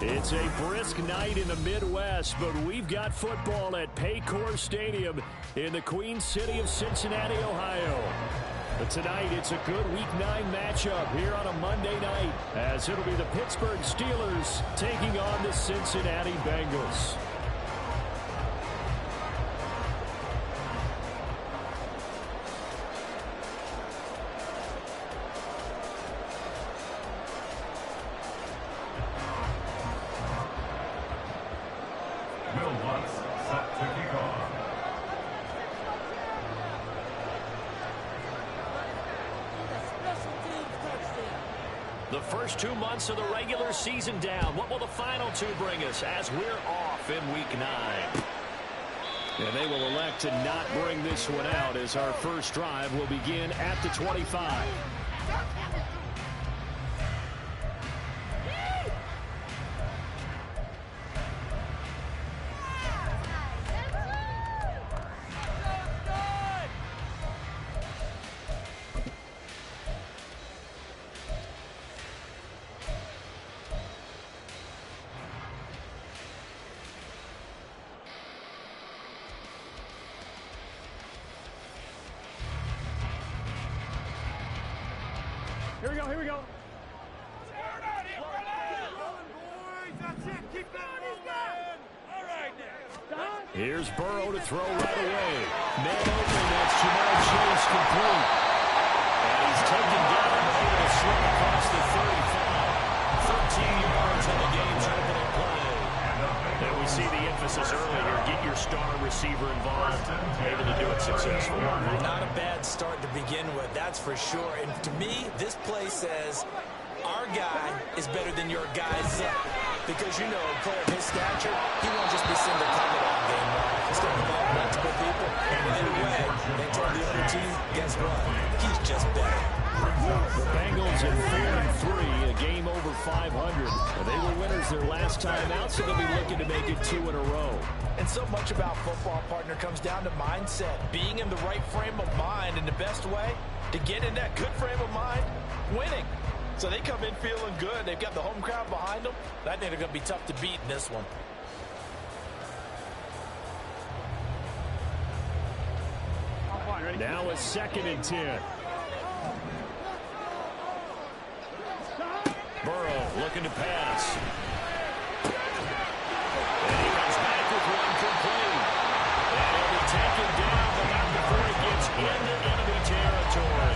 It's a brisk night in the Midwest, but we've got football at Paycor Stadium in the Queen City of Cincinnati, Ohio. But tonight, it's a good Week 9 matchup here on a Monday night, as it'll be the Pittsburgh Steelers taking on the Cincinnati Bengals. The first 2 months of the regular season down. What will the final two bring us as we're off in Week 9? And they will elect to not bring this one out, as our first drive will begin at the 25. Here we go. Here's Burrow to throw right away. Man open, that's Jamar Chase complete. And he's taken down able to slip across the 35. 13 yards on the game's opening play. And we see the emphasis earlier, get your star receiver involved, able to do it successfully. Not a bad start to begin with, that's for sure. And to me, this play says our guy is better than your guy's up. Because, you know, a player of his stature, he won't just be single-covered all game long. He's going to involve multiple people. And either way, they told the other team, guess what? He's just better. The Bengals at 4-3, a game over 500. They were winners their last time out, so they'll be looking to make it 2 in a row. And so much about football, partner, comes down to mindset. Being in the right frame of mind, and the best way to get in that good frame of mind, winning. So they come in feeling good. They've got the home crowd behind them. I think they're going to be tough to beat in this one. Now a 2nd and 10. Burrow looking to pass. And he comes back with one complete. And he'll be taken down, but not before he gets into enemy territory.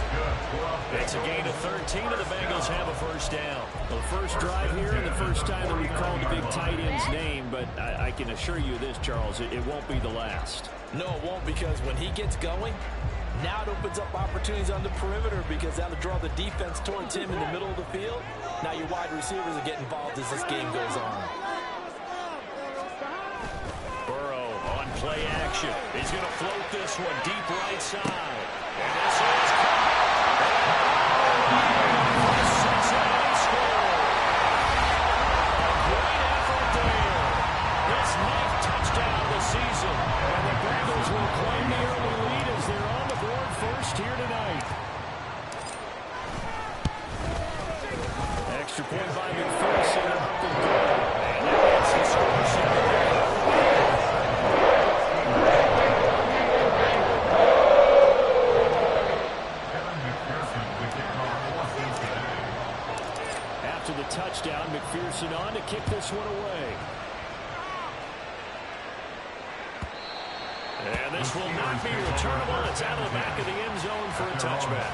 It's a gain of 13, and the Bengals have a first down. The first drive here, and the first time that we've called the big tight end's name, but I can assure you this, Charles, it won't be the last. No, it won't, because when he gets going, now it opens up opportunities on the perimeter, because that'll draw the defense towards him in the middle of the field. Now your wide receivers will get involved as this game goes on. Burrow on play action. He's going to float this one deep right side. And this is caught. Cincinnati score. A great effort there. His 9th touchdown of the season. And the Bengals will claim the early lead as they're on the board first here tonight. Extra point by McPherson. Up and good. And that gets the score set. After the touchdown, McPherson on to kick this one away. And this will not be returnable. It's out of the back of the end zone for a touchback.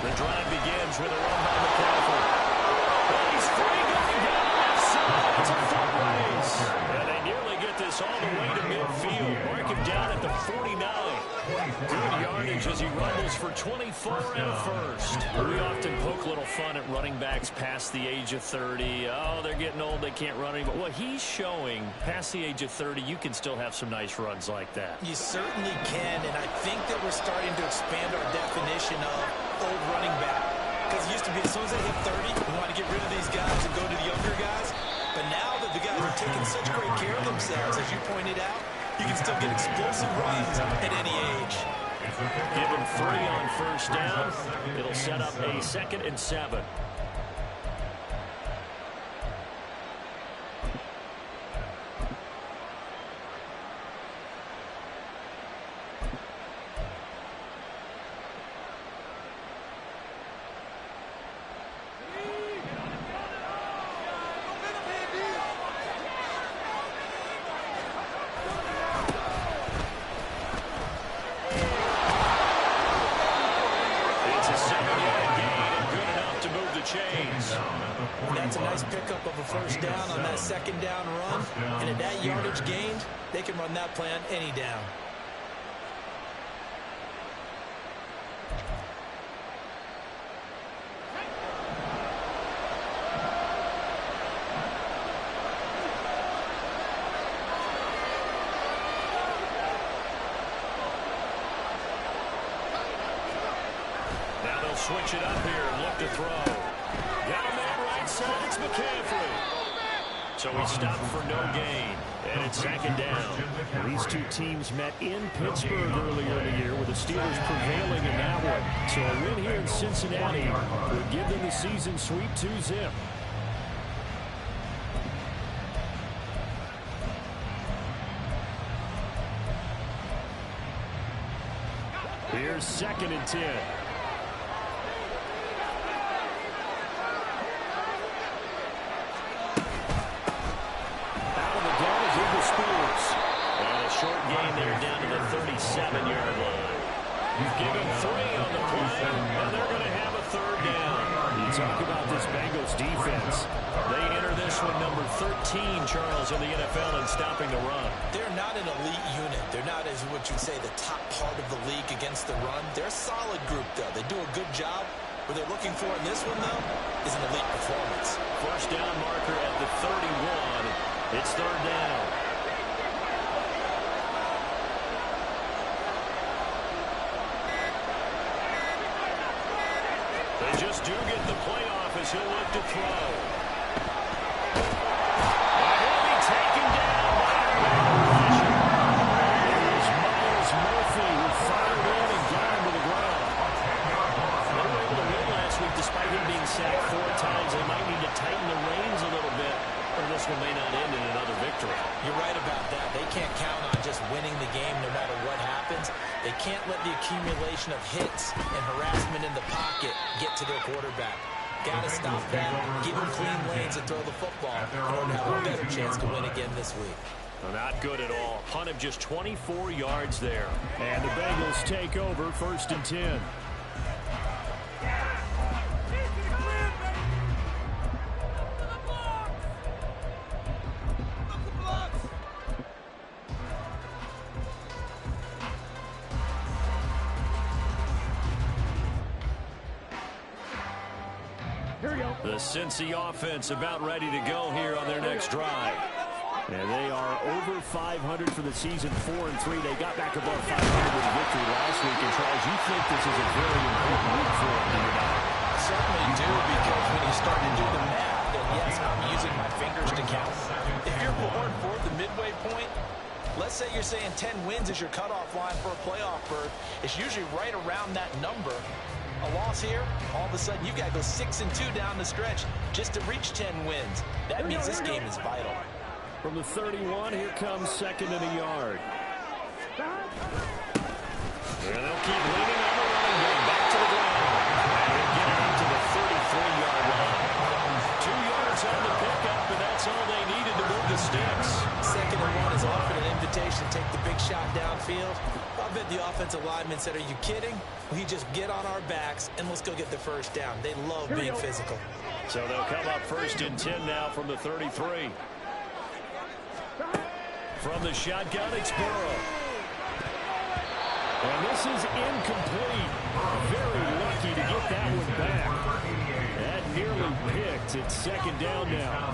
The drive begins with a run by McCaffrey. He's free going down the left side. It's a foot race. And they nearly get this all the way to midfield. Mark him down at the 49. Good yardage as he rumbles for for 24 and a first. We often poke a little fun at running backs past the age of 30. Oh, they're getting old, they can't run anymore. Well, he's showing past the age of 30, you can still have some nice runs like that. You certainly can, and I think that we're starting to expand our definition of old running back. Because it used to be as soon as they hit 30, we want to get rid of these guys and go to the younger guys. But now that the guys are taking such great care of themselves, as you pointed out, you can still get explosive runs at any age. Give him 3 on first down. It'll set up a 2nd and 7. That's a nice pickup of a first down on that 2nd down run. And at that yardage gained, they can run that play on any down. Now they'll switch it up here and look to throw. Got a man right side, it's McCaffrey. So he stopped for no gain, and it's 2nd down. These two teams met in Pittsburgh earlier in the year with the Steelers prevailing in that one. So a win here in Cincinnati would give them the season sweep 2-zip. Here's 2nd and 10. Short gain there down to the 37-yard line. Give him 3 on the play, and they're going to have a 3rd down. You talk about this Bengals defense. They enter this one number 13, Charles, in the NFL in stopping the run. They're not an elite unit. They're not, as what you'd say, the top part of the league against the run. They're a solid group, though. They do a good job. What they're looking for in this one, though, is an elite performance. First down marker at the 31. It's 3rd down. They just do get the playoff as he'll look to throw. And he'll be taken down by a Bengals. There's Myles Murphy, who fired in and got him to the ground. They were able to win last week despite him being sacked 4 times. They might need to tighten the reins a little bit, or this one may not end in another victory. You're right about that. They can't count on just winning the game no matter what happens. They can't let the accumulation of hits and harassment in the pocket get to their quarterback. Got to stop that, give him clean lanes and throw the football in order to have a better chance to win again this week. Well, not good at all. Punt of just 24 yards there. And the Bengals take over 1st and 10. The Cincy offense about ready to go here on their next drive. And they are over 500 for the season, 4-3. They got back above 500 with a victory last week. And Charles, you think this is a very important week for them, do you not? I certainly do, because when you start to do the math, and yes, I'm using my fingers to count. If you're born for the midway point, let's say you're saying 10 wins is your cutoff line for a playoff berth. It's usually right around that number. A loss here, all of a sudden you've got to go 6-2 down the stretch just to reach 10 wins. That means this game is vital. From the 31, here comes 2nd and a yard. And they'll keep leaning on the running game. Back to the ground. And they'll get it up to the 33-yard line. 2 yards on the pickup, and that's all they needed to move the sticks. 2nd and 1 is often an invitation to take the big shot downfield. I bet the offensive linemen said, are you kidding? We just get on our backs and let's go get the first down. They love being physical. So they'll come up 1st and 10 now from the 33. From the shotgun, it's Burrow. And this is incomplete. Very lucky to get that one back. That nearly picked. It's second down now.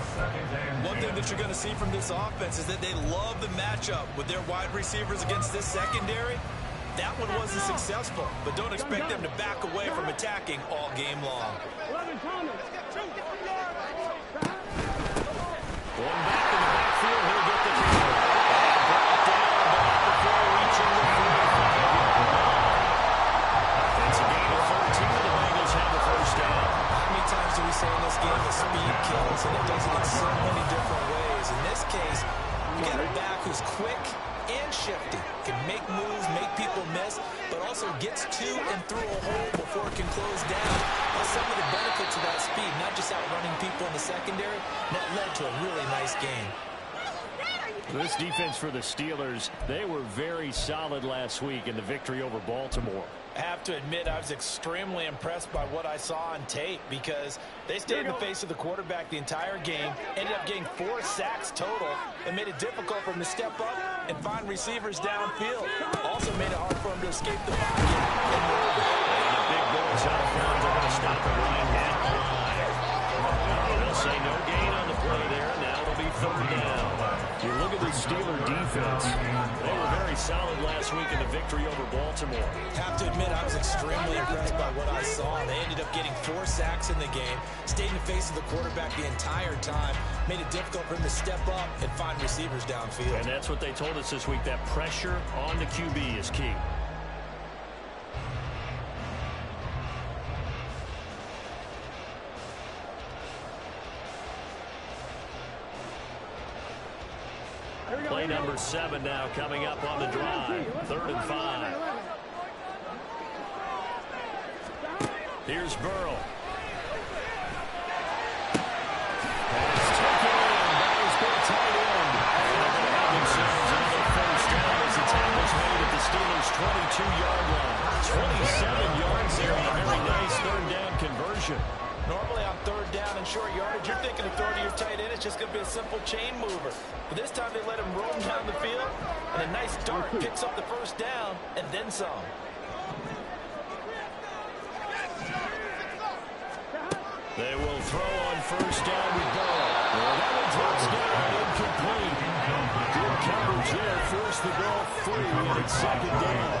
One thing that you're going to see from this offense is that they love the matchup with their wide receivers against this secondary. That one wasn't successful, but don't expect them to back away from attacking all game long. Going back in the backfield, he'll get the cover. Brought down, but not before reaching the 45. It's a gain of 13. The Bengals have the first down. How many times do we say in this game that speed kills, and it does it in so many different ways? In this case, you got a back who's quick and shifty, can make moves, make people miss, but also gets to and through a hole before it can close down. That's some of the benefits of that speed, not just outrunning people in the secondary. That led to a really nice game. This defense for the Steelers, they were very solid last week in the victory over Baltimore. I have to admit, I was extremely impressed by what I saw on tape because they stayed in the face of the quarterback the entire game, ended up getting 4 sacks total, and made it difficult for him to step up and find receivers downfield. Also made it hard for him to escape the pocket. And the big boys out of bounds are going to stop it right at the line. They'll say no gain on the play there. Now it'll be third down. You look at the Steeler defense. They were very solid last week in the victory over Baltimore. Have to admit, I was extremely impressed by what I saw. They ended up getting 4 sacks in the game, stayed in the face of the quarterback the entire time, made it difficult for him to step up and find receivers downfield. And that's what they told us this week, that pressure on the QB is key. Play number 7 now coming up on the drive. 3rd and 5. Here's Burrow. Pass taken in. That was good tight end. And they're going to have themselves another first down as the tackle's made at the Steelers' 22-yard line. 27 yards there on a very nice 3rd down conversion. Normally on 3rd down and short yardage, you're thinking of throwing to your tight end. It's just going to be a simple chain mover. But this time they let him roam down the field, and a nice dart picks up the first down and then some. They will throw on first down with Burrow. Well, that one drops down, incomplete. Good coverage there, forced the ball free, and it's 2nd down.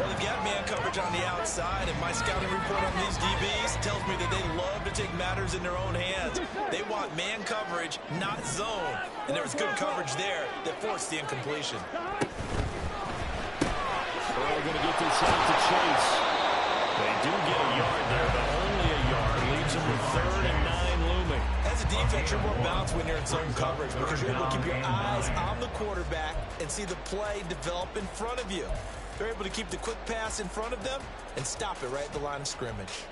Well, they've got man coverage on the outside, and my scouting report on these DBs tells me that they love to take matters in their own hands. They want man coverage, not zone. And there was good coverage there that forced the incompletion. Burrow going to get this out to Chase. They do get a yard there, but only a yard. Leaves them with 3rd and 9 looming. As a defense, you're more balanced when you're in zone coverage because you're able to keep your eyes on the quarterback and see the play develop in front of you. They're able to keep the quick pass in front of them and stop it right at the line of scrimmage.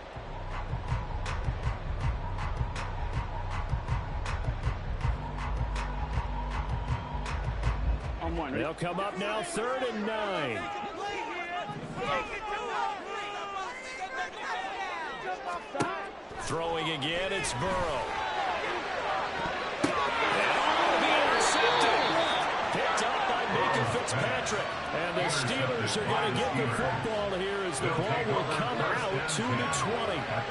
They'll come up now, 3rd and 9. Throwing again, it's Burrow. And be intercepted. Picked up by Baker Fitzpatrick. And the Steelers are going to get the football here as the ball will come out 2-20.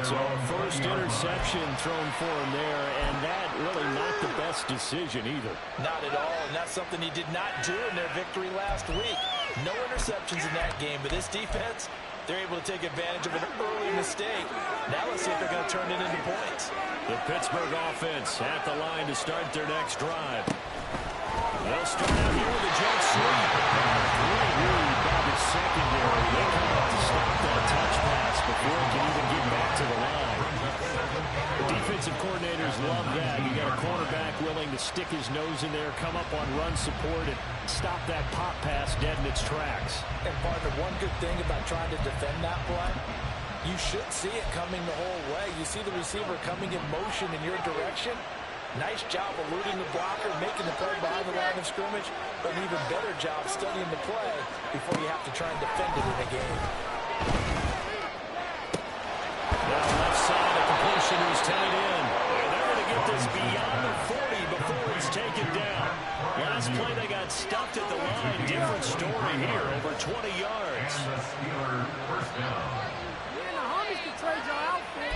So first interception thrown for him there, and that really not the best decision either. Not at all, and that's something he did not do in their victory last week. No interceptions in that game, but this defense, they're able to take advantage of an early mistake. Now let's see if they're going to turn it into points. The Pittsburgh offense at the line to start their next drive. They'll start out here with a jet sweep. Great read by the secondary. They come up to stop that touch pass before it can even get back to the line. The defensive coordinators love that. You got a cornerback willing to stick his nose in there, come up on run support, and stop that pop pass dead in its tracks. And partner, one good thing about trying to defend that play, you should see it coming the whole way. You see the receiver coming in motion in your direction. Nice job eluding the blocker, making the play behind the line of scrimmage, but an even better job studying the play before you have to try and defend it in a game. Now left side, the completion is tied in. And they're going to get this beyond the 40 before he's taken down. Last play they got got stuffed at the line. Different story here, over 20 yards. And the Steelers first down. Man, the homies can trade your outfit.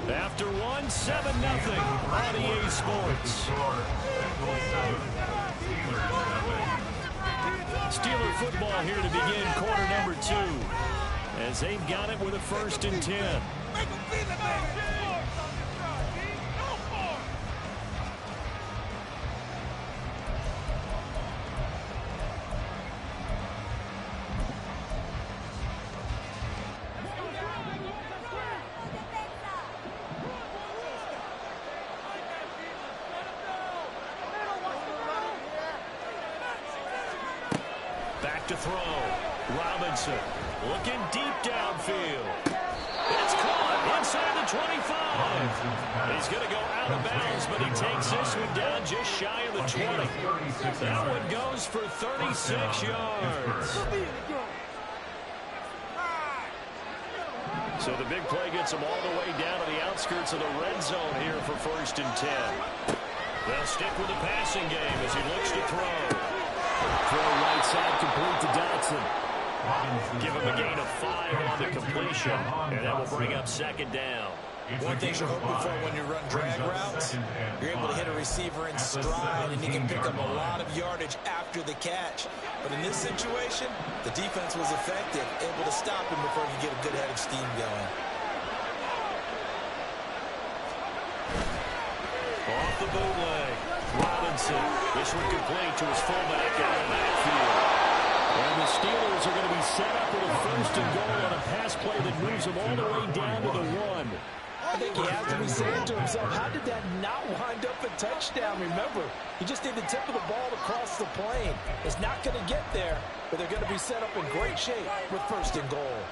After one, 7-0 on EA Sports. Steeler football here to begin quarter number 2. As they've got it with a 1st and 10. To throw. Robinson looking deep downfield. It's caught inside the 25. He's going to go out of bounds, but he takes this one down just shy of the 20. That one goes for 36 yards. So the big play gets him all the way down to the outskirts of the red zone here for 1st and 10. They'll stick with the passing game as he looks to throw. Throw right side complete to Dotson. Give him a gain of 5 on the completion, and that will bring up 2nd down. One thing you're hoping for when you run drag routes, you're able to hit a receiver in stride, and he can pick up a lot of yardage after the catch. But in this situation, the defense was effective, able to stop him before he could get a good head of steam going. Off the bootleg. Robinson. This one complete to his fullback out of the backfield. And the Steelers are going to be set up with a 1st and goal on a pass play that moves them all the way down to the 1. I think he has to be saying to himself, how did that not wind up a touchdown? Remember, he just did the tip of the ball across the plane. It's not going to get there, but they're going to be set up in great shape with 1st and goal.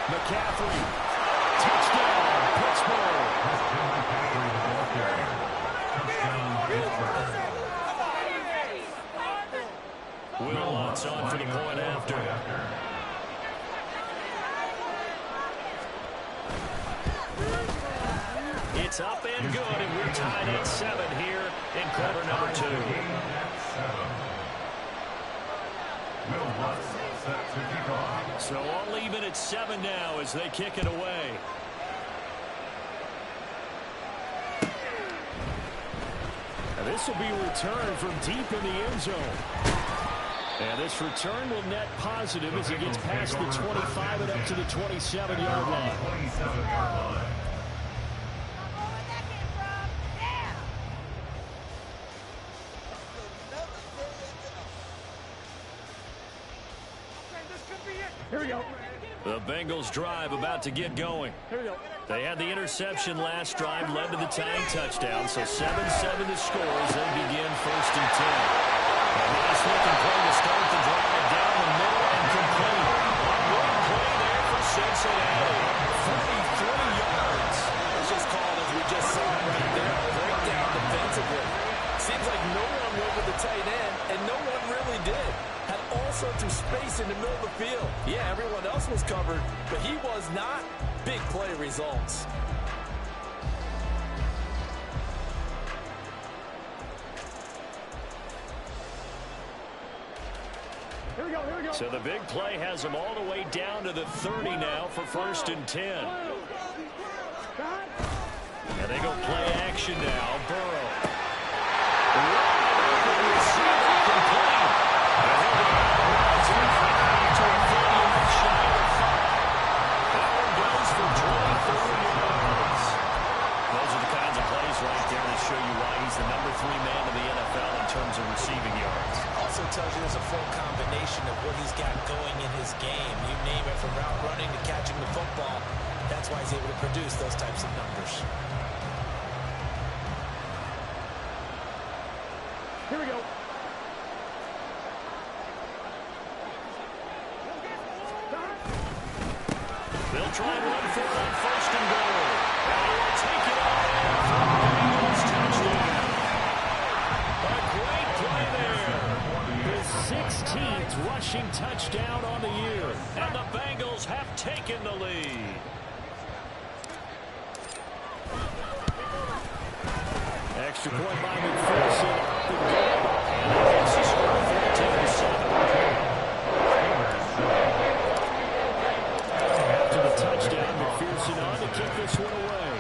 McCaffrey. Touchdown, Pittsburgh. Will Lutz on for the point after. It's up and good, and we're tied at 7 here in quarter number 2. So all even at 7 now as they kick it away. And this will be returned from deep in the end zone. And this return will net positive as he gets past the 25 and up to the 27-yard line. Here we go. The Bengals drive about to get going. Here we go. They had the interception last drive, led to the tying touchdown, so 7-7 the score as they begin 1st and 10. A nice looking play to start the drive down the middle and complete. Good play there for Cincinnati. 43 yards. It's just called, as we just saw right there, a breakdown defensively. Seems like no one went with the tight end, and no one really did. Had all sorts of space in the middle of the field. Yeah, everyone else was covered, but he was not. Big play results. Here we go, here we go. So the big play has them all the way down to the 30 now for 1st and 10. And they go play action now. Burrow. Show you why he's the number 3 man in the NFL in terms of receiving yards. Also tells you there's a full combination of what he's got going in his game. You name it, from route running to catching the football. That's why he's able to produce those types of numbers. Here we go. They'll try and run for it on 1st and goal. And they will take it off. Bengals touchdown. extra point by McPherson. Up and good. And that makes the score 14-7. After the touchdown, McPherson on to kick this one away.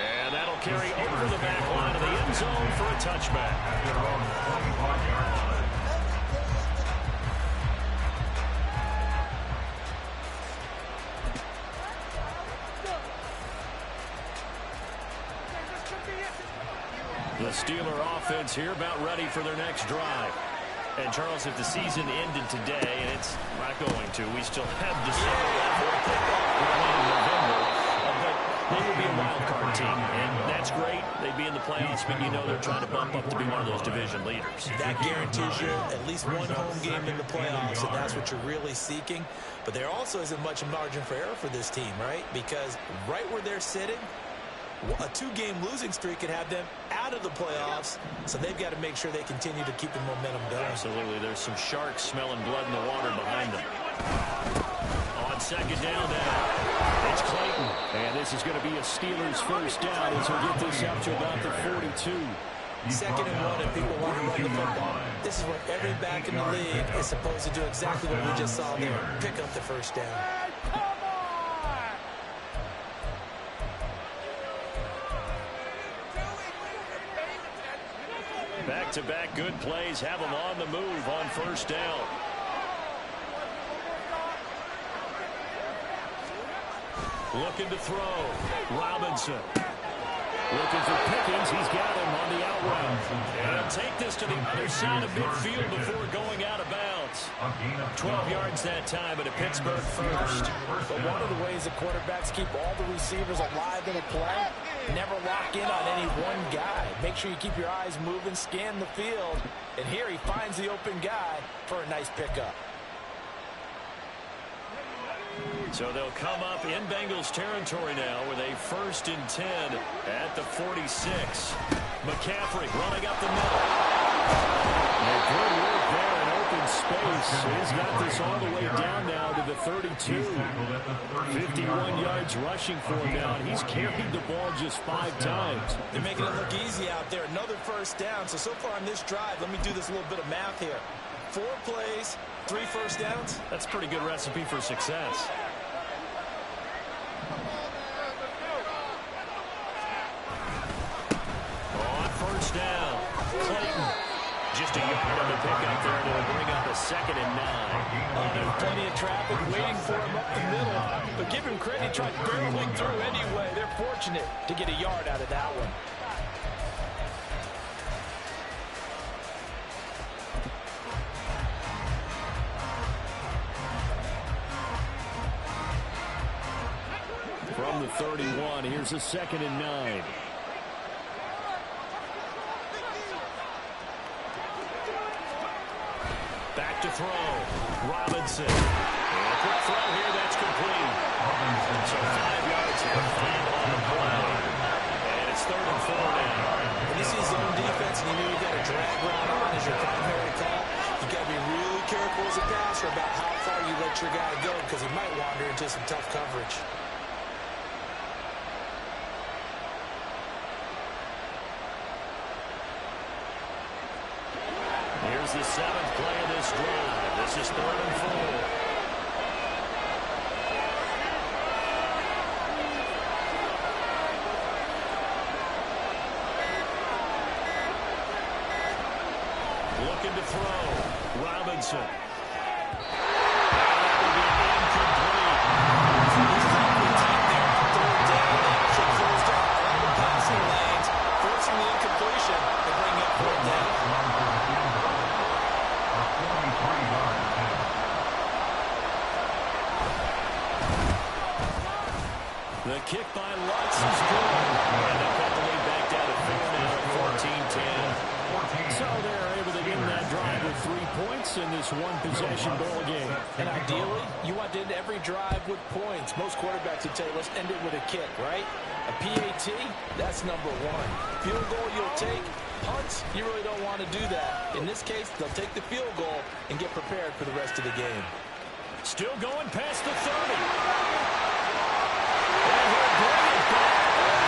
And that'll carry over the back line of the end zone for a touchback. The Steeler offense here about ready for their next drive. And, Charles, if the season ended today, and it's not going to, we still have December left in November, but they would be a wild card team, and that's great. They'd be in the playoffs, but you know they're trying to bump up to be one of those division leaders. That guarantees you at least one home game in the playoffs, and that's what you're really seeking. But there also isn't much margin for error for this team, right? Because right where they're sitting, a two-game losing streak could have them out of the playoffs, so they've got to make sure they continue to keep the momentum going. Absolutely. There's some sharks smelling blood in the water behind them. On second down now, it's Clayton. And this is going to be a Steelers first down as we get this up to about the 42. Second and 1, and people want to run the football. This is what every back in the league is supposed to do, exactly what we just saw there. Pick up the first down. Back-to-back good plays have them on the move on first down. Looking to throw. Robinson. Looking for Pickens. He's got him on the out route. And he'll take this to the other side of midfield before going out of bounds. 12 yards that time, but a Pittsburgh first. But one of the ways that quarterbacks keep all the receivers alive in a play, never lock in on any one guy. Make sure you keep your eyes moving, scan the field. And here he finds the open guy for a nice pickup. So they'll come up in Bengals territory now with a 1st and 10 at the 46. McCaffrey running up the middle. And good work there in open space. He's got this all the way down now to the 32. 51 yards rushing for him now. He's carried the ball just 5 times. They're making it look easy out there. Another first down. So far on this drive, let me do this little bit of math here. 4 plays, 3 first downs. That's a pretty good recipe for success. On first down, Clayton. Just a yard on the pickup there to bring up a 2nd and 9. There's plenty of traffic waiting for him up the middle. But give him credit, he tried barreling through anyway. They're fortunate to get a yard out of that one. From the 31, here's a 2nd and 9. Back to throw. Robinson. And a quick throw here, that's complete. So 5 yards here, 5 on the play. And it's 3rd and 4 now. When you see zone defense and you know you've got a drag route on as your primary call, you've got to be really careful as a passer about how far you let your guy go because he might wander into some tough coverage. Here's the 7th play of this drive. This is 3rd and 4. Looking to throw. Robinson. That will be incomplete. Should close down all the passing lanes, forcing the incompletion and bring up 4th down. The kick by Lutz is good. And they'll cut the lead back down to 4 now at 14-10. So they're able to end that drive with 3 points in this one-possession ball game. And ideally, you want to end every drive with points. Most quarterbacks would tell you, let's end it with a kick, right? A PAT, that's number 1. Field goal you'll take. Punts, you really don't want to do that. In this case, they'll take the field goal and get prepared for the rest of the game. Still going past the 30. And he'll bring it back.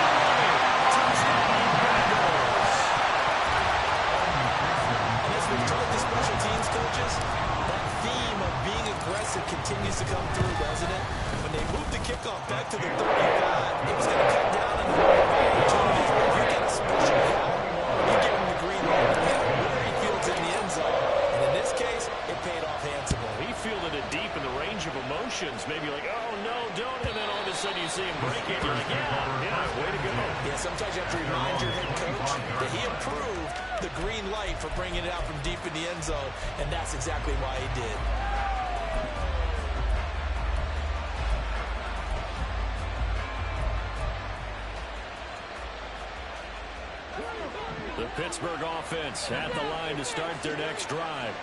kickoff back to the 35. It was going to cut down on the opportunities. But if you get a special guy, you give him the green light no matter where he fields in the end zone. And in this case, it paid off handsomely. He fielded it deep in the range of emotions. Maybe like, oh, no, don't. And then all of a sudden you see him break it. You're like, yeah, way to go. Yeah, sometimes you have to remind your head coach that he approved the green light for bringing it out from deep in the end zone, and that's exactly why he did. The Pittsburgh offense at the line to start their next drive.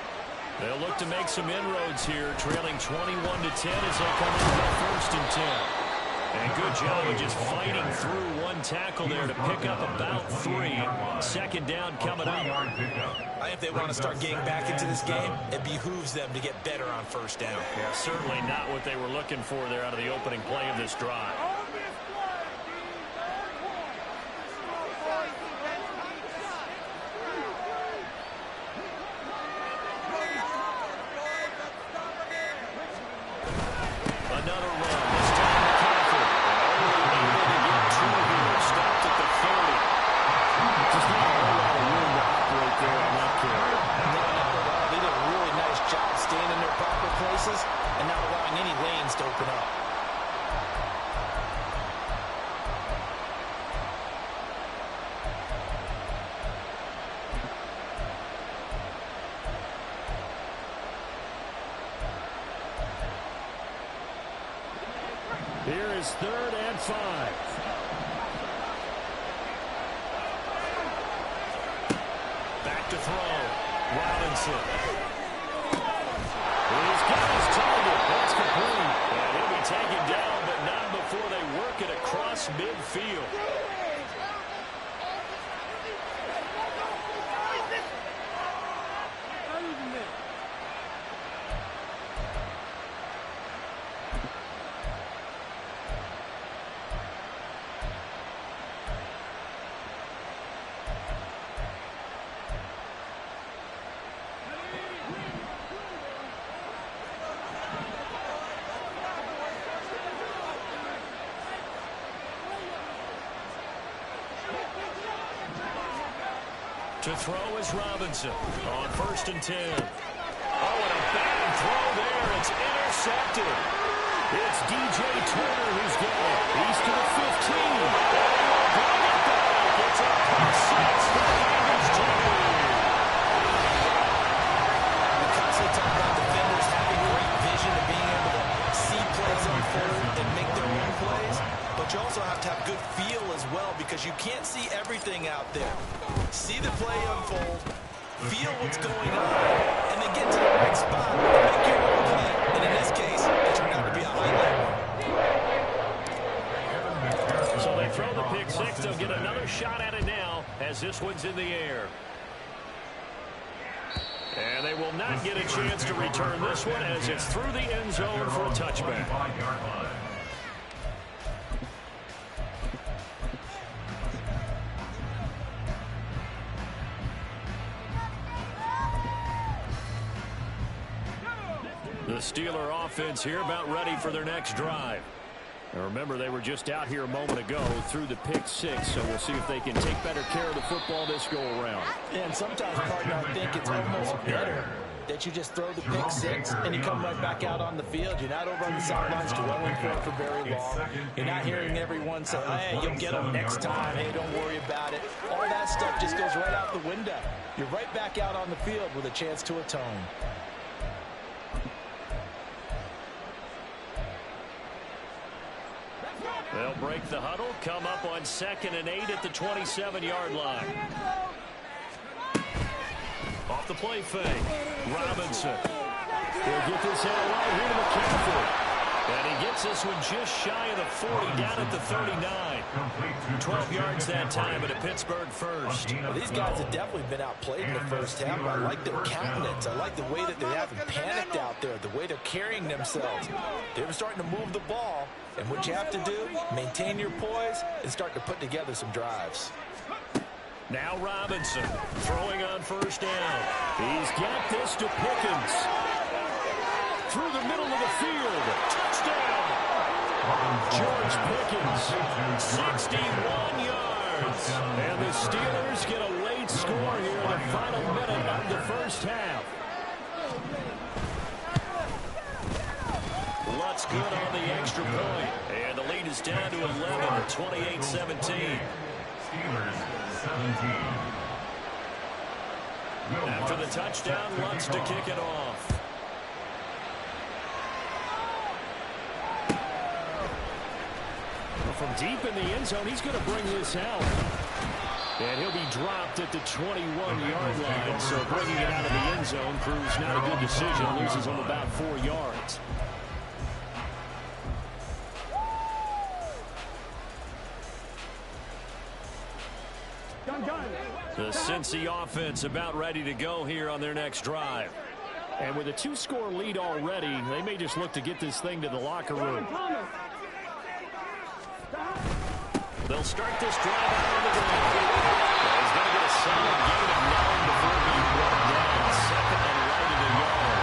They'll look to make some inroads here, trailing 21-10 as they come into the 1st and 10. And good job of just fighting through one tackle there to pick up about 3. 2nd down coming up. I think if they want to start getting back into this game, it behooves them to get better on 1st down. Yeah, certainly not what they were looking for there out of the opening play of this drive. And not allowing any lanes to open up. Here is 3rd and 5. Back to throw. Robinson. He's got his target. That's complete. And he'll be taken down, but not before they work it across midfield. To throw is Robinson on 1st and 10. Oh, and a bad throw there. It's intercepted. It's DJ Turner who's got it. He's to the 15. Bring it back. It's a pick 6 for the Bengals team. We constantly talk about defenders having great vision and being able to see plays unfold and make their own plays. But you also have to have good feel as well because you can't see everything out there. See the play unfold, feel what's going on, and then get to the right spot and make your own play. And in this case, it turned out to be a highlight. So they throw the pick 6. They'll get another shot at it now as this one's in the air. And they will not get a chance to return this one as it's through the end zone for a touchback. The Steeler offense here about ready for their next drive. And remember, they were just out here a moment ago through the pick 6, so we'll see if they can take better care of the football this go-around. And sometimes, partner, I think it's almost better that you just throw the pick 6 and you come right back out on the field. You're not over on the sidelines dwelling for it for very long. You're not hearing everyone say, hey, you'll get them next time. Hey, don't worry about it. All that stuff just goes right out the window. You're right back out on the field with a chance to atone. They'll break the huddle, come up on 2nd and 8 at the 27-yard line. Off the play fake. Robinson. He'll get this out right here to McCaffrey. And he gets this one just shy of the 40, down at the 39. 12 yards that time at a Pittsburgh first. Well, these guys have definitely been outplayed in the first half, but I like their countenance. I like the way that they haven't panicked out there, the way they're carrying themselves. They're starting to move the ball, and what you have to do, maintain your poise and start to put together some drives. Now Robinson throwing on 1st down. He's got this to Pickens. Through the middle of the field. Touchdown. George Pickens, 61 yards. And the Steelers get a late score here in the final minute of the first half. Lutz good on the extra point. And the lead is down to 11, 28-17. Steelers 17. After the touchdown, Lutz to kick it off. From deep in the end zone, he's going to bring this out. And he'll be dropped at the 21-yard line. So bringing it out of the end zone proves not a good decision. Loses him about 4 yards. The Cincy offense about ready to go here on their next drive. And with a 2-score lead already, they may just look to get this thing to the locker room. They'll start this drive out on the ground. He's going to get a solid gain of 9 before being brought down. Second and right at a yard.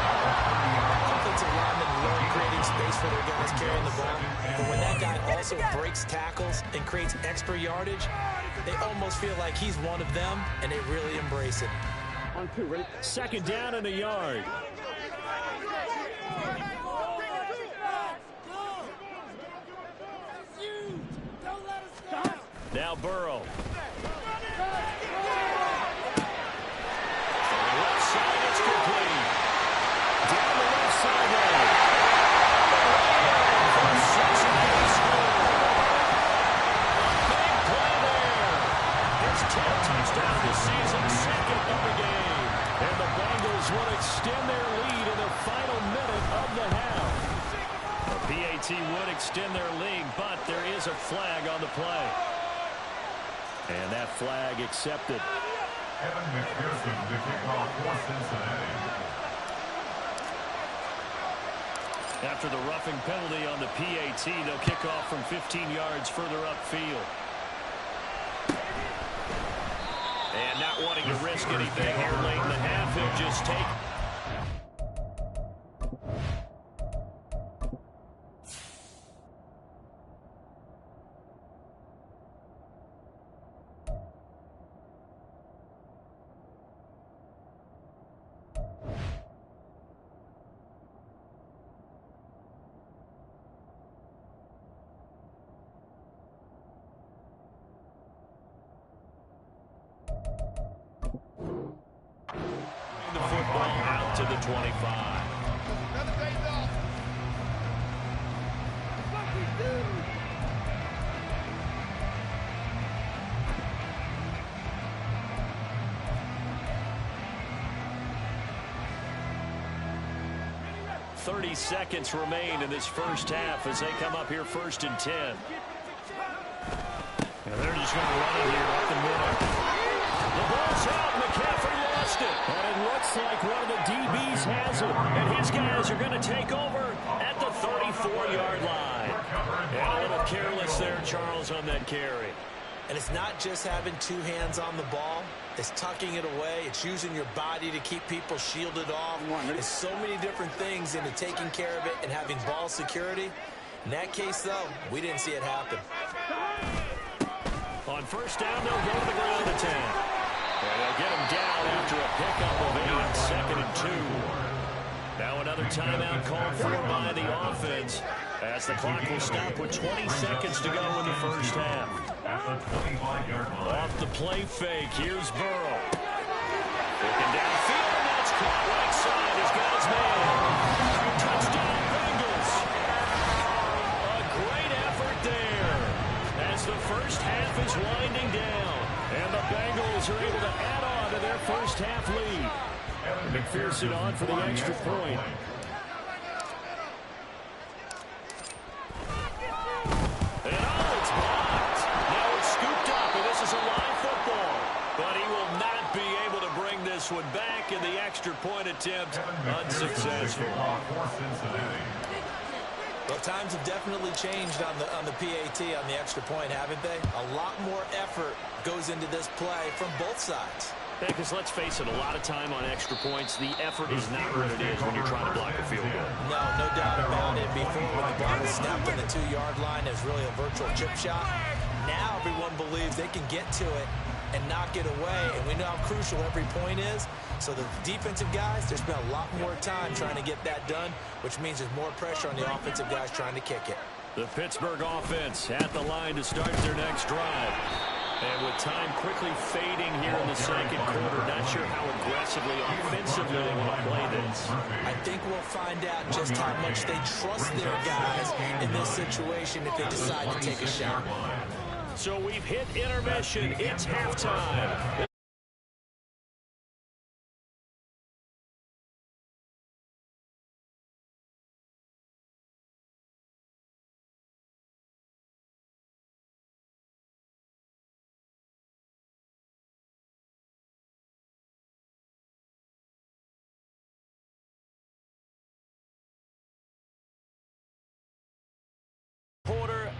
Offensive linemen love creating space for their guys carrying the ball. But when that guy also breaks tackles and creates extra yardage, they almost feel like he's one of them, and they really embrace it. On 2, ready? Second down and a yard. Now Burrow. Left side, it's complete. Down the left sideline. Cincinnati score. Big play there. His 10th touchdown this season, second of the game. And the Bengals will extend their lead in the final minute of the half. The PAT would extend their lead, but there is a flag on the play. And that flag accepted. Evan McPherson to kick off for Cincinnati. After the roughing penalty on the PAT, they'll kick off from 15 yards further upfield. And not wanting to risk anything here late in the half, he'll just take. The football out to the 25. 30 seconds remain in this first half as they come up here 1st and 10. And they're just going to run it here up the middle. The ball's out. McCaffrey lost it. And it looks like one of the DBs has it. And his guys are going to take over at the 34-yard line. And a little careless there, Charles, on that carry. And it's not just having 2 hands on the ball. It's tucking it away. It's using your body to keep people shielded off. There's so many different things into taking care of it and having ball security. In that case, though, we didn't see it happen. On first down, they'll go to the ground attack. And they'll get him down after a pickup of 8, 2nd and 2. Now another timeout called for by the offense as the clock will stop with 20 seconds to go in the first half. Off the play fake, here's Burrow. Looking downfield, and that's caught right side. He's got his man. Touchdown, Bengals. A great effort there as the first half is winding down. And the Bengals are able to add on to their first half lead. McPherson on for the extra point. And oh, it's blocked. Now it's scooped up, and this is a live football. But he will not be able to bring this one back, and the extra point attempt unsuccessful. Well, times have definitely changed on the PAT, on the extra point, haven't they? A lot more effort goes into this play from both sides. Because let's face it, a lot of time on extra points, the effort is not what it is when you're trying to block a field goal. No doubt about it. Before, when the ball was snapped on the 2-yard line, it was really a virtual chip shot. Now everyone believes they can get to it and knock it away, and we know how crucial every point is. So the defensive guys, they spent a lot more time trying to get that done, which means there's more pressure on the offensive guys trying to kick it. The Pittsburgh offense at the line to start their next drive. And with time quickly fading here in the second quarter, not sure how aggressively, offensively they want to play this. I think we'll find out just how much they trust their guys in this situation if they decide to take a shot. So we've hit intermission. It's halftime.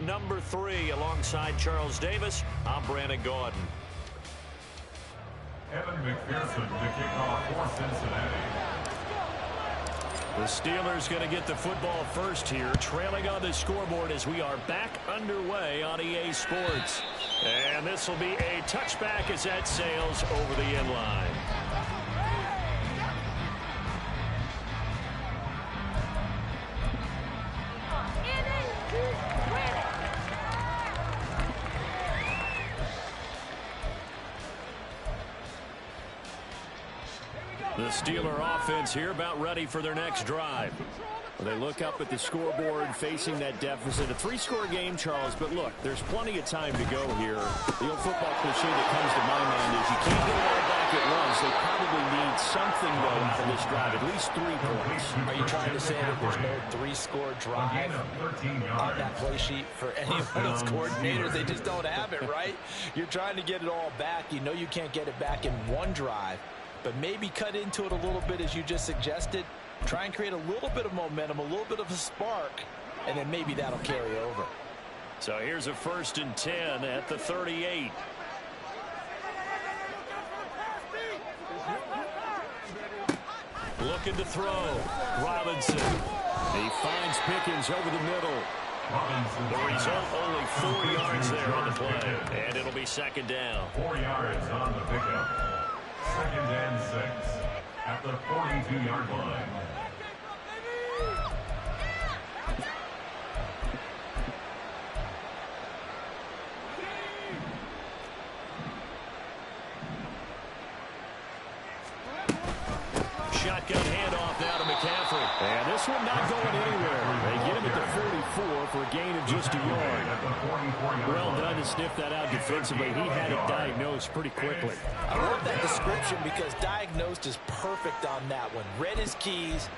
Number 3 alongside Charles Davis. I'm Brandon Gordon. Evan McPherson to kick off for Cincinnati. The Steelers going to get the football first here, trailing on the scoreboard as we are back underway on EA Sports. And this will be a touchback as that sails over the end line. The Steeler offense here about ready for their next drive. They look up at the scoreboard facing that deficit. A 3-score game, Charles, but look, there's plenty of time to go here. The old football cliche that comes to my mind is you can't get it all back at once. They probably need something, though, out of this drive, at least 3 points. Are you trying to say that there's no 3-score drive on that play sheet for any of those coordinators? They just don't have it, right? You're trying to get it all back. You know you can't get it back in one drive. But maybe cut into it a little bit as you just suggested. Try and create a little bit of momentum, a little bit of a spark, and then maybe that'll carry over. So here's a 1st and 10 at the 38. Looking to throw. Robinson. He finds Pickens over the middle. The result, only 4 yards there on the play. And it'll be 2nd down. 4 yards on the pickup. 2nd and 6 at the 42-yard line. Shotgun handoff now to McCaffrey. And this one not going anywhere. They get him at the 44 for a gain of just a yard. Well done to sniff that out defensively. He had it diagnosed pretty quickly. I love that description because diagnosed is perfect on that one. Read his keys,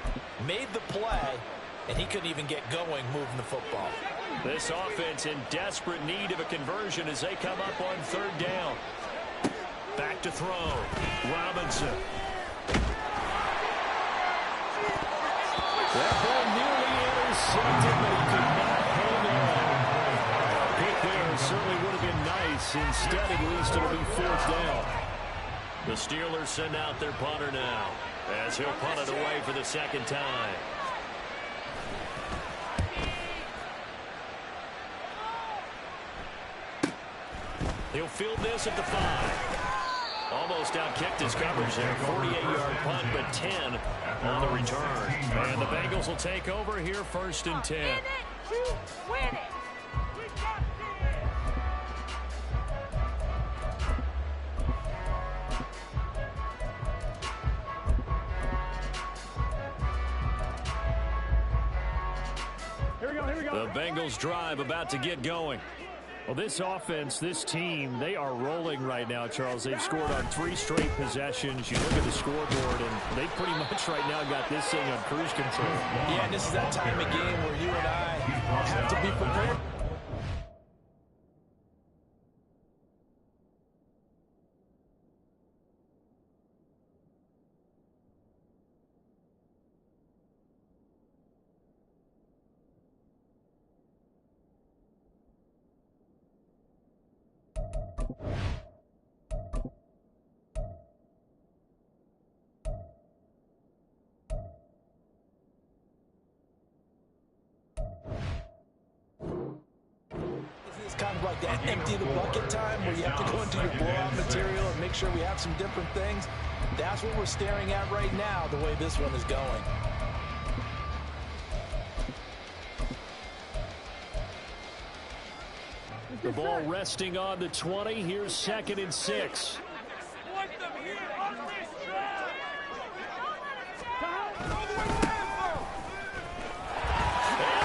made the play, and he couldn't even get going moving the football. This offense in desperate need of a conversion as they come up on 3rd down. Back to throw. Robinson. That ball nearly intercepted, but he could not hang on. Pick there certainly would have been nice. Instead, at least it'll be 4th down. The Steelers send out their punter now as he'll punt it away for the 2nd time. He'll field this at the 5. Almost outkicked his coverage there. 48-yard punt, but 10 on the return. And the Bengals will take over here 1st and 10. Win it. Here we go. The Bengals drive about to get going. Well, this offense, this team, they are rolling right now, Charles. They've scored on 3 straight possessions. You look at the scoreboard, and they pretty much right now got this thing on cruise control. Yeah, this is that time of game where you and I have to be prepared. It's kind of like that empty the bucket time where you have to go into your blowout material and make sure we have some different things. That's what we're staring at right now, the way this one is going. The ball resting on the 20. Here's 2nd and 6. And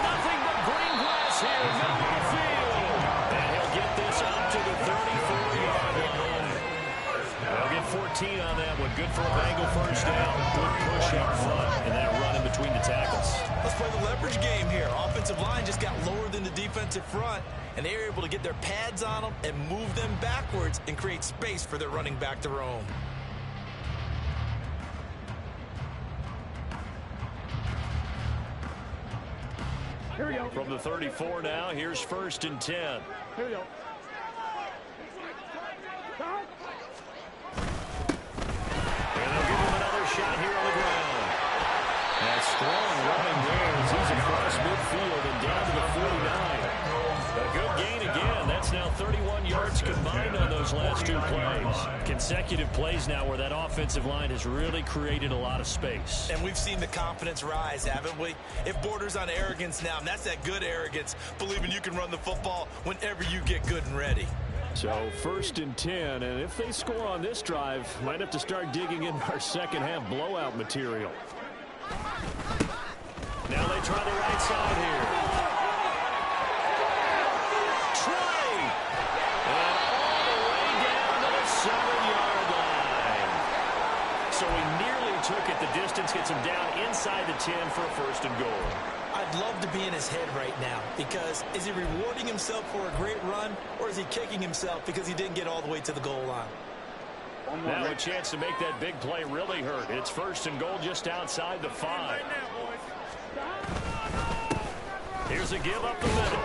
nothing but green grass here, middle of the field. And he'll get this up to the 34-yard line. They'll get 14 on that one. Good for a Bengal first down. Good push up front and that run in between the tackles. Let's play the leverage game here. Offensive line just got lower than the defensive front, and they were able to get their pads on them and move them backwards and create space for their running back to roam. Here we go. From the 34 now, here's 1st and 10. Here we go. And they'll give him another shot here on the ground. That strong running there as he's across midfield and down to the 49. A good gain again. That's now 31 yards combined on those last 2 plays. Consecutive plays now where that offensive line has really created a lot of space. And we've seen the confidence rise, haven't we? It borders on arrogance now, and that's that good arrogance, believing you can run the football whenever you get good and ready. So 1st and 10, and if they score on this drive, might have to start digging in our second half blowout material. Now they try the right side here. Trey! And all the way down to the 7-yard line. So he nearly took it the distance, gets him down inside the 10 for a 1st and goal. I'd love to be in his head right now, because is he rewarding himself for a great run, or is he kicking himself because he didn't get all the way to the goal line? Now a chance to make that big play really hurt. It's 1st and goal just outside the 5. Here's a give up the middle.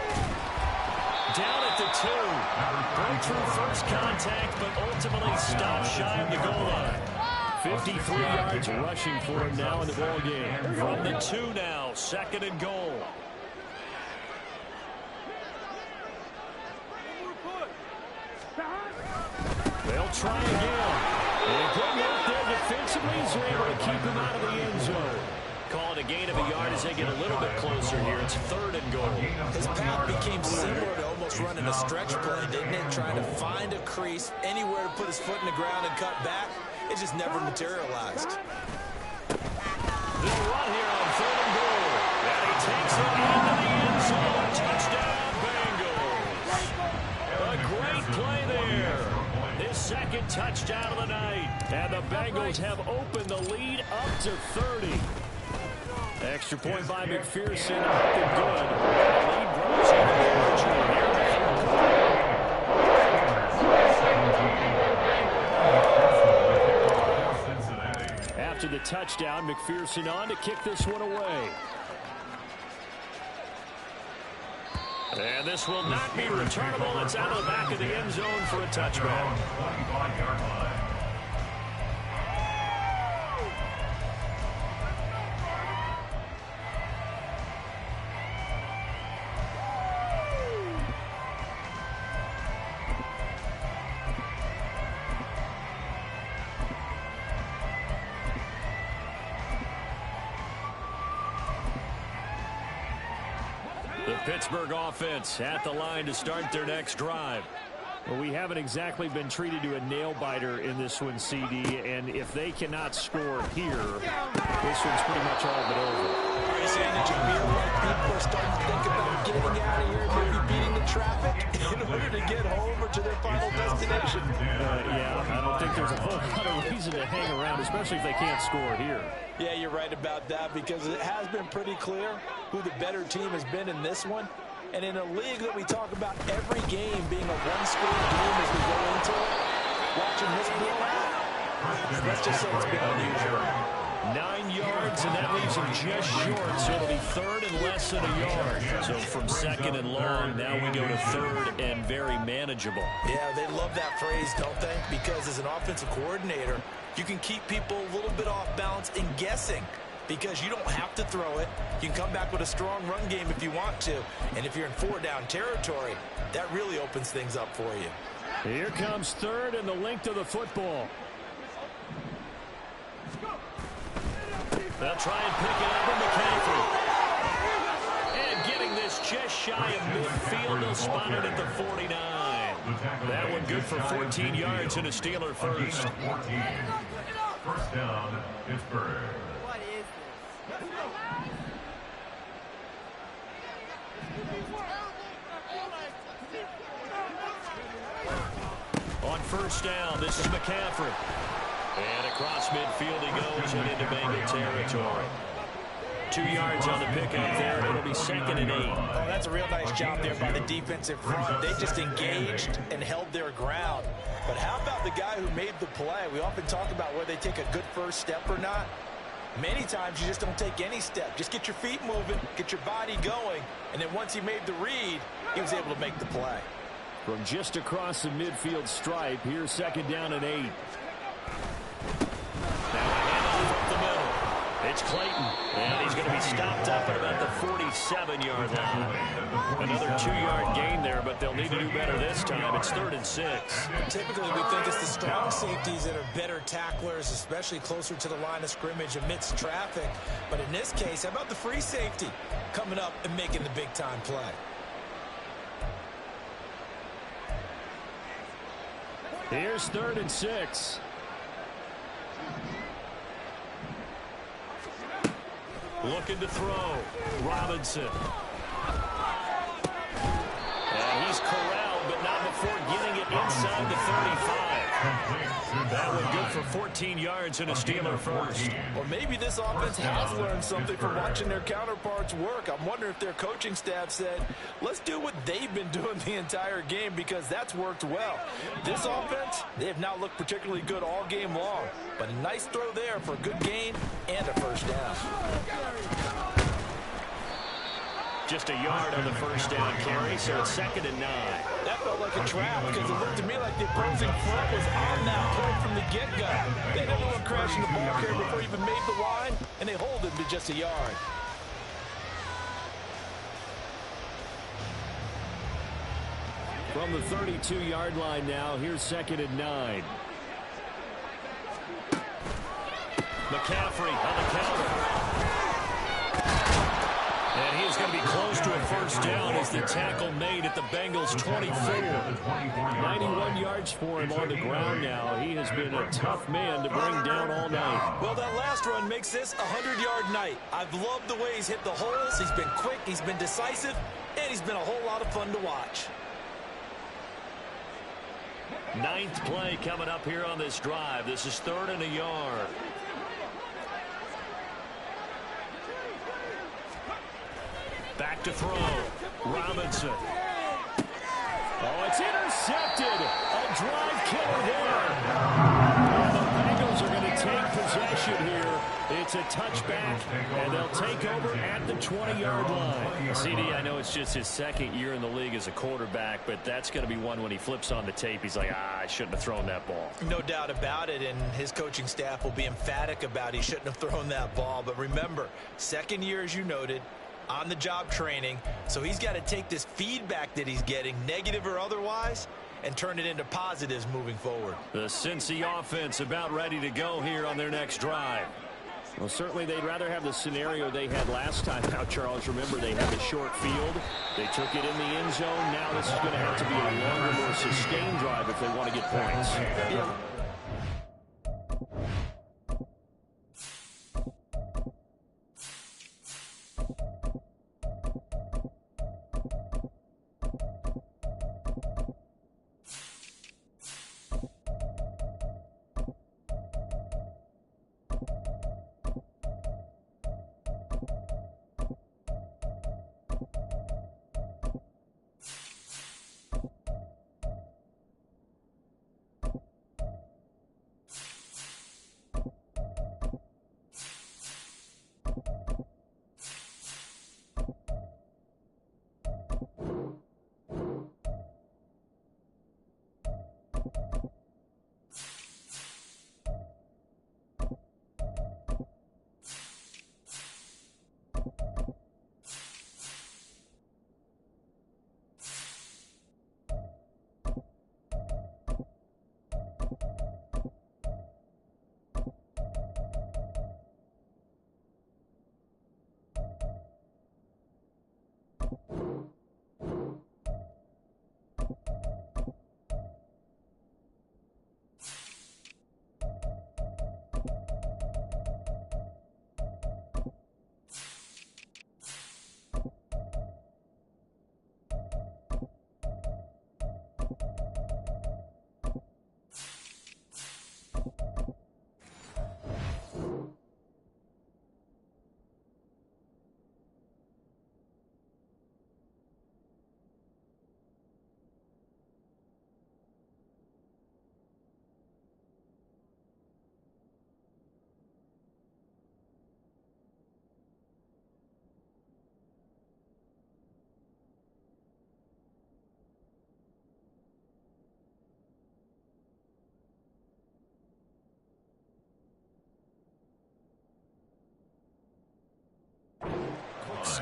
Down at the 2. Broke through first contact, but ultimately stopped shy of the goal line. 53 yards rushing for him now in the ball game. From the 2 now, 2nd and goal. They'll try again. And good work there defensively as they're able to keep him out of the end zone. Call it a gain of a yard as they get a little bit closer here. It's 3rd and goal. His path became similar to almost running a stretch play, didn't it? Trying to find a crease, anywhere to put his foot in the ground and cut back. It just never materialized. They'll run here on 3rd and goal. And he takes it into the end zone. Touchdown, Bengals. A great play there. His 2nd touchdown of the night. And the Bengals have opened the lead up to 30. Extra point by McPherson. Good. The lead grows even larger here. After the touchdown, McPherson on to kick this one away. And this will not be returnable. It's out of the back of the end zone for a touchback. Pittsburgh offense at the line to start their next drive. Well, we haven't exactly been treated to a nail-biter in this one, CD, and if they cannot score here, this one's pretty much all but over. Are you saying that people are starting to think about getting out of here, maybe beating the traffic in order to get home or to their final destination? Yeah, I don't think there's a whole lot of reason to hang around, especially if they can't score here. Yeah, you're right about that, because it has been pretty clear who the better team has been in this one. And in a league that we talk about every game being a one-score game as we go into it, watching this blowout, let's just say it's been unusual. 9 yards, and that leaves him just short, so it'll be 3rd and less than a yard. So from 2nd and long, now we go to 3rd and very manageable. Yeah, they love that phrase, don't they? Because as an offensive coordinator, you can keep people a little bit off balance and guessing because you don't have to throw it. You can come back with a strong run game if you want to. And if you're in 4-down territory, that really opens things up for you. Here comes third and the length of the football. They'll try and pick it up in McCaffrey. And getting this just shy of midfield. They'll spot it at the 49. That one good for 14 yards and a Steeler first. First down, Pittsburgh. What is this? On first down, this is McCaffrey. And across midfield he goes and into Bengal territory. 2 yards on the pickup there, and it'll be 2nd and 8. Oh, that's a real nice job there by the defensive front. They just engaged and held their ground. But how about the guy who made the play? We often talk about whether they take a good first step or not. Many times you just don't take any step. Just get your feet moving, get your body going, and then once he made the read, he was able to make the play. From just across the midfield stripe, here's 2nd down and 8. Now a handoff up the middle. It's Clayton, and he's going to be stopped up at about the 47-yard line. Another 2-yard gain there, but they'll need to do better this time. It's 3rd and 6. Typically, we think it's the strong safeties that are better tacklers, especially closer to the line of scrimmage amidst traffic. But in this case, how about the free safety coming up and making the big-time play? Here's 3rd and 6. Looking to throw. Robinson. And he's corralled, but not before getting it inside the 35. That one good for 14 yards and a Steeler first. Or maybe this offense has learned something from watching their counterparts work. I'm wondering if their coaching staff said, let's do what they've been doing the entire game because that's worked well. This offense, they have not looked particularly good all game long. But a nice throw there for a good gain and a first down. Just a yard on the first down carry, so it's 2nd and 9. That felt like a trap because it looked to me like the opposing front was on that play from the get-go. They had everyone crashing the ball carrier before he even made the line, and they hold him to just a yard. From the 32-yard line now, here's 2nd and 9. McCaffrey on the counter. And he is going to be close to a first down as the tackle made at the Bengals' 24. 91 yards for him on the ground now. He has been a tough man to bring down all night. Well, that last run makes this a 100-yard night. I've loved the way he's hit the holes. He's been quick, he's been decisive, and he's been a whole lot of fun to watch. 9th play coming up here on this drive. This is 3rd and a yard. Back to throw. Robinson. Oh, it's intercepted. A drive killer there. And the Bengals are going to take possession here. It's a touchback, and they'll take over at the 20-yard line. CD, I know it's just his 2nd year in the league as a quarterback, but that's going to be one when he flips on the tape. He's like, I shouldn't have thrown that ball. No doubt about it, and his coaching staff will be emphatic about he shouldn't have thrown that ball. But remember, 2nd year, as you noted, on-the-job training, so he's got to take this feedback that he's getting, negative or otherwise, and turn it into positives moving forward. The Cincy offense about ready to go here on their next drive. Well, certainly they'd rather have the scenario they had last time out, Charles. Remember, they had the short field. They took it in the end zone. Now this is going to have to be a longer, more sustained drive if they want to get points. Yeah.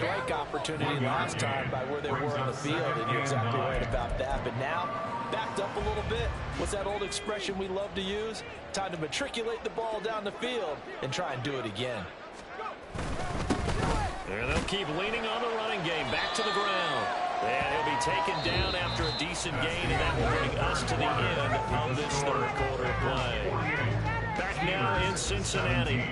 strike opportunity last time by where they were on the field, and you're exactly right about that. But now, backed up a little bit. What's that old expression we love to use? Time to matriculate the ball down the field and try and do it again. And they'll keep leaning on the running game. Back to the ground. And he'll be taken down after a decent gain, and that will bring us to the end of this third quarter play. Back now in Cincinnati.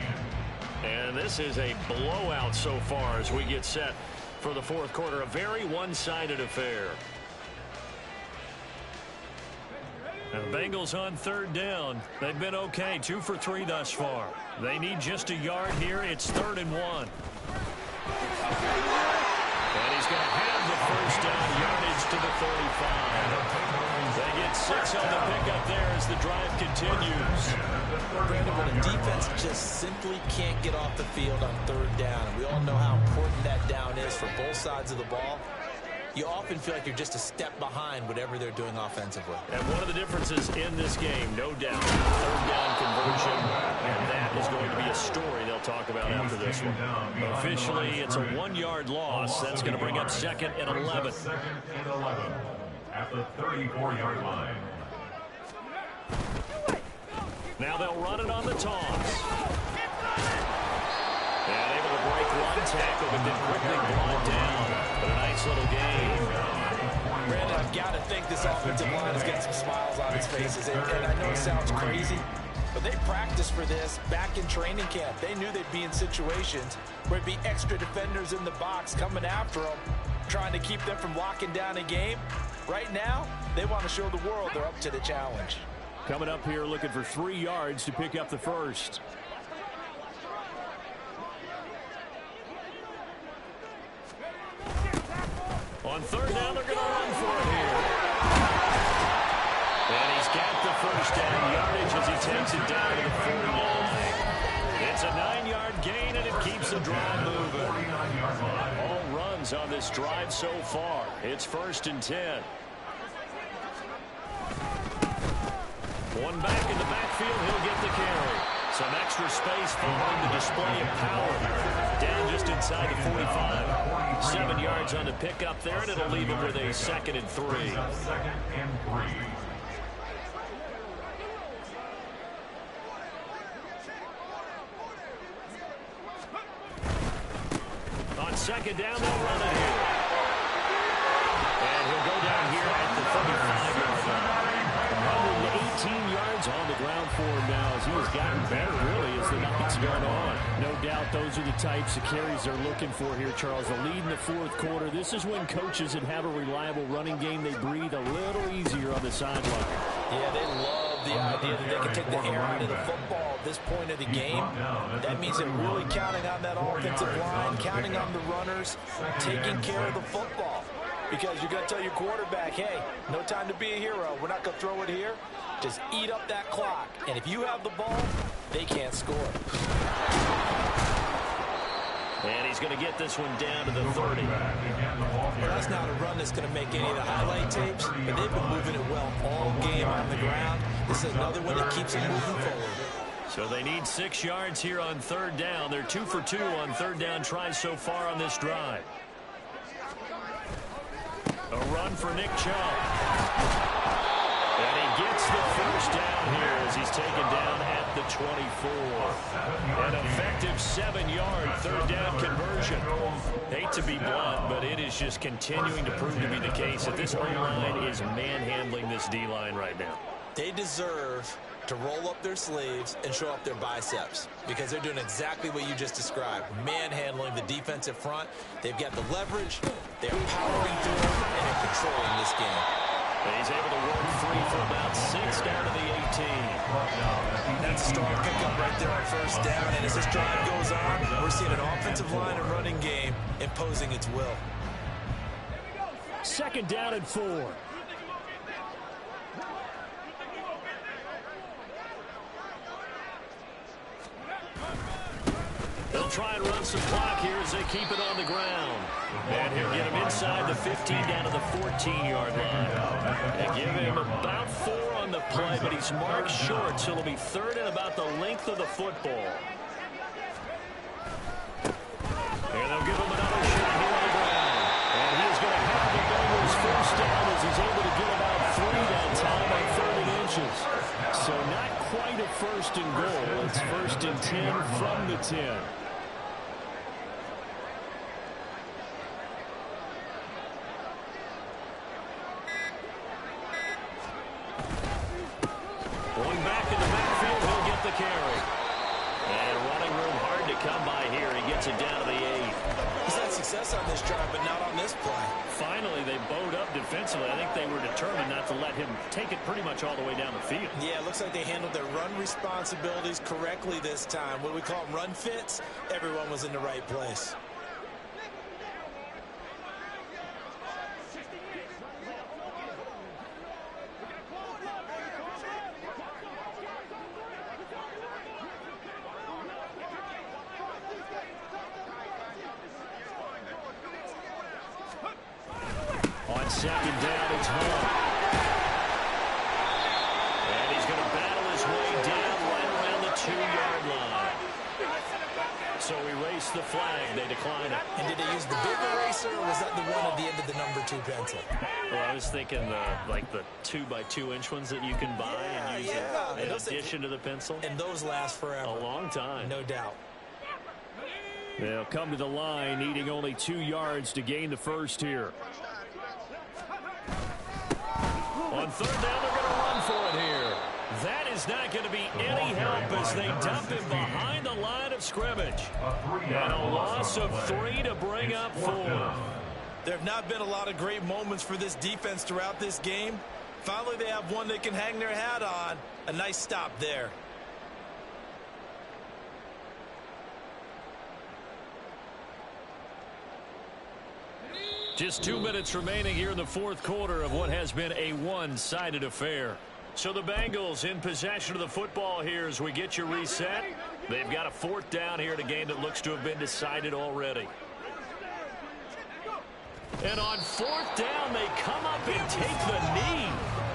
And this is a blowout so far as we get set for the fourth quarter. A very one-sided affair. And the Bengals on third down. They've been okay, 2 for 3 thus far. They need just a yard here. It's 3rd and 1. And he's going to have the first down, yardage to the 35. They get 6 on the pickup there as the drive continues. Brandon, when a defense just simply can't get off the field on third down, and we all know how important that down is for both sides of the ball, you often feel like you're just a step behind whatever they're doing offensively. And one of the differences in this game, no doubt, third down conversion, and that is going to be a story they'll talk about after this one. Officially, it's a 1-yard loss. That's going to bring up 2nd and 11. 2nd and 11 at the 34-yard line. Now they'll run it on the toss. And able to break one tackle, but then quickly brought down. But a nice little gain. Brandon, I've got to think this offensive line is getting some smiles on its faces. And I know it sounds crazy, but they practiced for this back in training camp. They knew they'd be in situations where it'd be extra defenders in the box coming after them, trying to keep them from locking down a game. Right now, they want to show the world they're up to the challenge. Coming up here looking for 3 yards to pick up the first. On third down, they're going to run for it here. And he's got the first down yardage as he takes it down to the 49. It's a 9-yard gain, and it keeps the drive moving. All runs on this drive so far. It's 1st and 10. One back in the backfield, he'll get the carry. Some extra space following the display of power. Down just inside the 45. 7 yards on the pickup there, and it'll leave him with a 2nd and 3. 2nd and 3. On 2nd down, they'll run it here. And he'll go down here at the 35-yard line. 118 yards on the ground for him now as he has gotten better, really, as the night's gone on. No doubt those are the types of carries they're looking for here, Charles. The lead in the fourth quarter. This is when coaches that have a reliable running game, they breathe a little easier on the sideline. Yeah, they love the idea that they can take the air out of the football at this point of the game. That means they're really counting on that offensive line, counting on the runners, taking care of the football. Because you're going to tell your quarterback, hey, no time to be a hero. We're not going to throw it here. Just eat up that clock. And if you have the ball, they can't score. And he's going to get this one down to the 30. Well, that's not a run that's going to make any of the highlight tapes, but they've been moving it well all game on the ground. This is another one that keeps them moving forward. So they need 6 yards here on third down. They're 2 for 2 on third down tries so far on this drive. A run for Nick Chubb. And he gets the first down here as he's taken down at the 24. An effective 7-yard third down conversion. Hate to be blunt, but it is just continuing to prove to be the case that this O-line is manhandling this D-line right now. They deserve to roll up their sleeves and show up their biceps because they're doing exactly what you just described, manhandling the defensive front. They've got the leverage, they're powering through, and they're controlling this game. And he's able to work free for about 6 down to the 18. That's a strong pickup right there on first down, and as this drive goes on, we're seeing an offensive line and running game imposing its will. 2nd down and 4. They'll try and run some clock here as they keep it on the ground. And he'll get him inside the 15 down to the 14-yard line. They give him about 4 on the play, but he's marked short, so it'll be 3rd and about the length of the football. And they'll give him another shot here first and goal. It's first and 10 from the 10. Going back in the backfield, he'll get the carry. And running room hard to come by here. He gets it down to the 8. He's had success on this drive, but not on this play. Finally, they bowed up defensively. I think they were determined not to let him take it pretty much all the way down the field. Yeah, it looks like they handled their run responsibilities correctly this time. What do we call them, run fits? Everyone was in the right place. On second down, it's Hall. And he's going to battle his way down right around the 2-yard line. So erase the flag. They decline it. And did they use the big eraser, or was that the one at the end of the number 2 pencil? Well, I was thinking like the 2x2-inch ones that you can buy and use in addition to the pencil. And those last forever. A long time. No doubt. They'll come to the line, needing only 2 yards to gain the first here. On third down, they're going to run for it here. That is not going to be any help as they dump him behind the line of scrimmage. And a loss of 3 to bring up 4. There have not been a lot of great moments for this defense throughout this game. Finally, they have one they can hang their hat on. A nice stop there. Just 2 minutes remaining here in the fourth quarter of what has been a one-sided affair. So the Bengals in possession of the football here as we get you reset. They've got a fourth down here in a game that looks to have been decided already. And on fourth down, they come up and take the knee.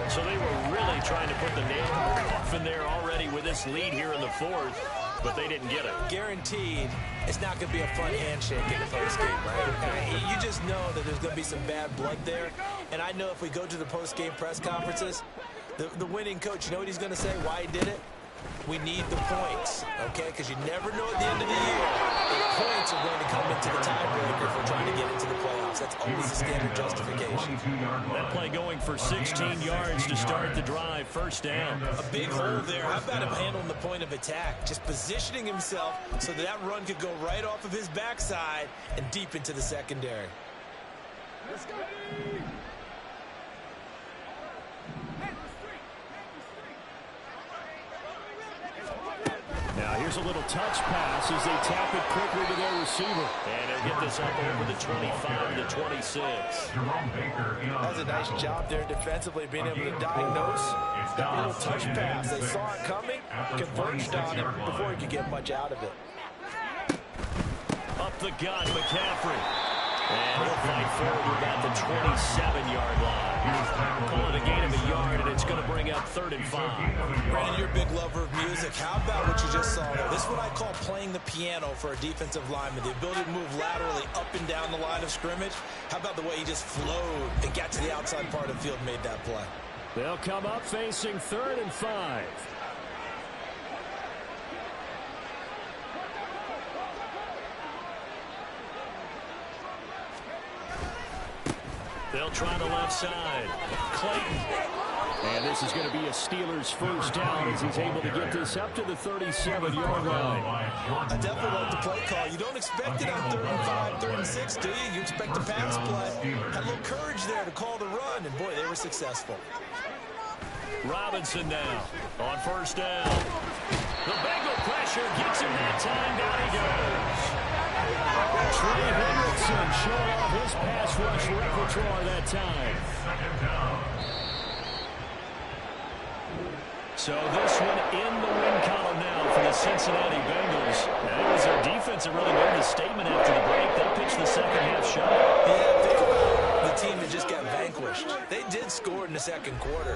So they were really trying to put the nail in the coffin there already with this lead here in the fourth, but they didn't get it. Guaranteed, it's not going to be a fun handshake in the post game, right? You just know that there's going to be some bad blood there. And I know if we go to the post game press conferences, the winning coach, you know what he's going to say, why he did it? We need the points, okay? Because you never know at the end of the year if points are going to come into the tiebreaker if we're trying to get into the playoffs. That's always the standard justification. That play going for 16 yards to start the drive. First down. A big hole there. How about him handling the point of attack? Just positioning himself so that run could go right off of his backside and deep into the secondary. Let's go. Now here's a little touch pass as they tap it quickly to their receiver. And they'll get this up over the 25 to 26. That's a nice job there defensively, being able to diagnose that little touch pass. They saw it coming, converged on it before he could get much out of it. Up the gut, McCaffrey. And he'll fight forward about the 27-yard line. Pull it a gain of a yard, and it's going to bring up 3rd and 5. Brandon, you're a big lover of music. How about what you just saw there? This is what I call playing the piano for a defensive lineman. The ability to move laterally up and down the line of scrimmage. How about the way he just flowed and got to the outside part of the field and made that play? They'll come up facing 3rd and 5. They'll try the left side. Clayton. And this is going to be a Steelers first down as he's able to get this up to the 37-yard line. I definitely like the play call. You don't expect it on 3rd and 5, 3rd and 6, do you? You expect a pass play. Had a little courage there to call the run, and boy, they were successful. Robinson now on first down. The Bengal pressure gets him that time. Down he goes. Trey Hendrickson showing off his pass rush repertoire that time. So this one in the win column now for the Cincinnati Bengals. And it was their defense that really made the statement after the break. They pitched the second half shot. Yeah, think about the team that just got vanquished. They did score in the second quarter.